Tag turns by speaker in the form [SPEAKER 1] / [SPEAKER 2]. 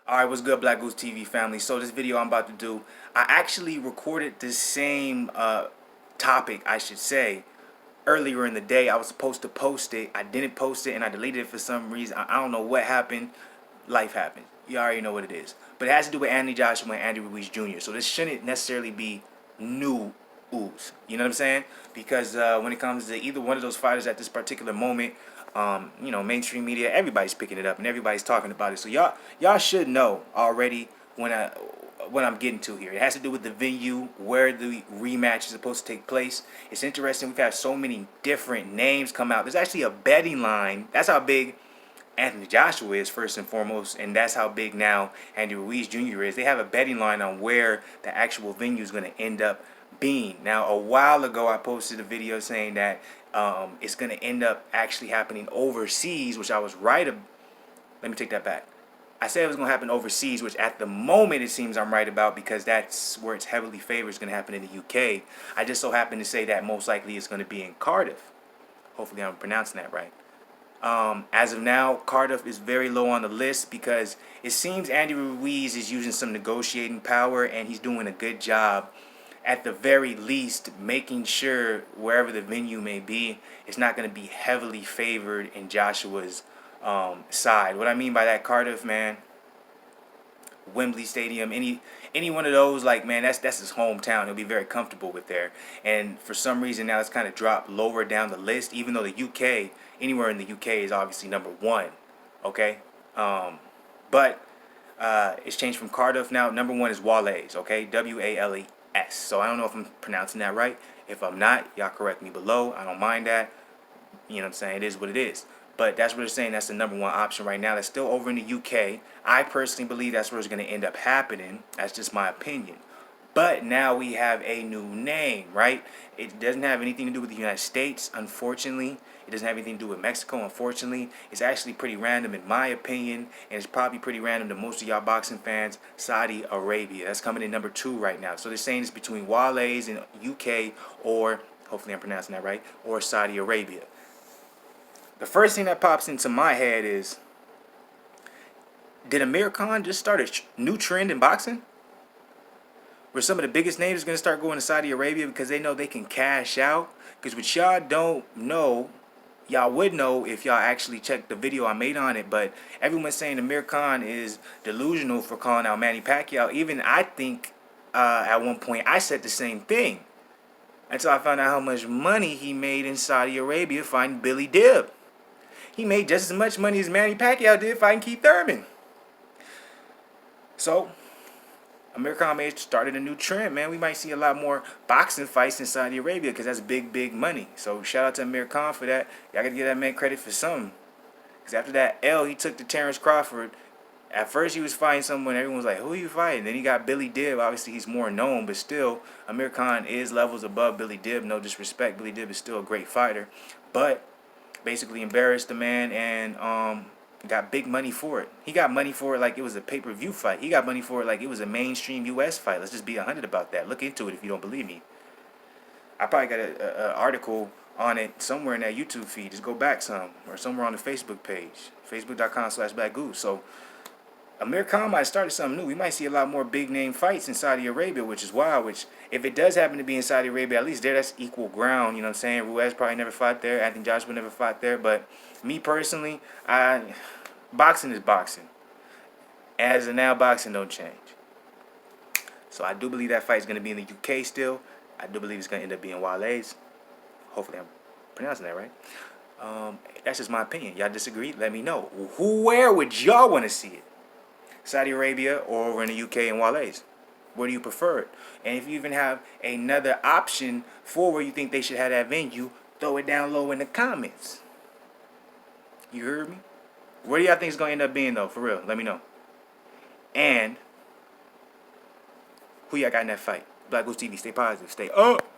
[SPEAKER 1] Alright, what's good, Black Goose TV family? So this video I'm about to do, I actually recorded the same topic, I should say, earlier in the day. I was supposed to post it. I didn't post it and I deleted it for some reason. I don't know what happened. Life happened. You already know what it is. But it has to do with Anthony Joshua and Andy Ruiz Jr. So this shouldn't necessarily be new ooze. You know what I'm saying? Because when it comes to either one of those fighters at this particular moment, you know, mainstream media, everybody's picking it up and everybody's talking about it. So y'all should know already what I'm getting to here. It has to do with the venue where the rematch is supposed to take place. It's interesting. We've had so many different names come out. There's actually a betting line. That's how big Anthony Joshua is, first and foremost, and that's how big now Andy Ruiz Jr. is. They have a betting line on where the actual venue is going to end up being. Now, a while ago, I posted a video saying that it's going to end up actually happening overseas, which I was right. Let me take that back. I said it was going to happen overseas, which at the moment it seems I'm right about because that's where it's heavily favored. It's going to happen in the UK. I just so happen to say that most likely it's going to be in Cardiff. Hopefully I'm pronouncing that right. As of now, Cardiff is very low on the list because it seems Andy Ruiz is using some negotiating power and he's doing a good job, at the very least, making sure wherever the venue may be, it's not going to be heavily favored in Joshua's side. What I mean by that, Cardiff, man, Wembley Stadium, any one of those, like, man, that's his hometown. He'll be very comfortable with there. And for some reason now it's kind of dropped lower down the list, even though the UK, anywhere in the UK is obviously number one. Okay, but it's changed from Cardiff now. Number one is Wales. Okay, WALES. So I don't know if I'm pronouncing that right. If I'm not, y'all correct me below. I don't mind that. You know what I'm saying? It is what it is. But that's what they're saying. That's the number one option right now. That's still over in the UK. I personally believe that's where it's going to end up happening. That's just my opinion. But now we have a new name, right? It doesn't have anything to do with the United States, unfortunately. It doesn't have anything to do with Mexico, unfortunately. It's actually pretty random in my opinion, and it's probably pretty random to most of y'all boxing fans. Saudi Arabia. That's coming in number 2 right now. So they're saying it's between Wales and UK, or, hopefully I'm pronouncing that right, or Saudi Arabia. The first thing that pops into my head is, did Amir Khan just start a new trend in boxing? Where some of the biggest names are going to start going to Saudi Arabia because they know they can cash out? Because what y'all don't know, y'all would know if y'all actually checked the video I made on it, but everyone's saying Amir Khan is delusional for calling out Manny Pacquiao. Even I think at one point I said the same thing until I found out how much money he made in Saudi Arabia fighting Billy Dib. He made just as much money as Manny Pacquiao did fighting Keith Thurman. So Amir Khan may have started a new trend, man. We might see a lot more boxing fights in Saudi Arabia because that's big, big money. So shout out to Amir Khan for that. Y'all got to give that man credit for something. Because after that L he took to Terrence Crawford, at first he was fighting someone, everyone was like, who are you fighting? Then he got Billy Dib. Obviously he's more known, but still, Amir Khan is levels above Billy Dib. No disrespect. Billy Dib is still a great fighter. But basically embarrassed the man and got big money for it. He got money for it like it was a pay-per-view fight. He got money for it like it was a mainstream U.S. fight. Let's just be 100 about that. Look into it if you don't believe me. I probably got an article on it somewhere in that YouTube feed. Just go back some, or somewhere on the Facebook page, facebook.com/BlackGoose. So Amir Khan might have started something new. We might see a lot more big-name fights in Saudi Arabia, which is wild. Which, if it does happen to be in Saudi Arabia, at least there, that's equal ground. You know what I'm saying? Ruiz probably never fought there. Anthony Joshua never fought there. But me personally, boxing is boxing. As of now, boxing don't change. So I do believe that fight is going to be in the UK still. I do believe it's going to end up being Wales. Hopefully I'm pronouncing that right. That's just my opinion. Y'all disagree? Let me know. Where would y'all want to see it? Saudi Arabia or over in the UK and Wales? Where do you prefer it? And if you even have another option for where you think they should have that venue, throw it down low in the comments. You heard me? Where do y'all think it's going to end up being, though? For real, let me know. And who y'all got in that fight? Black Goose TV, stay positive, stay up.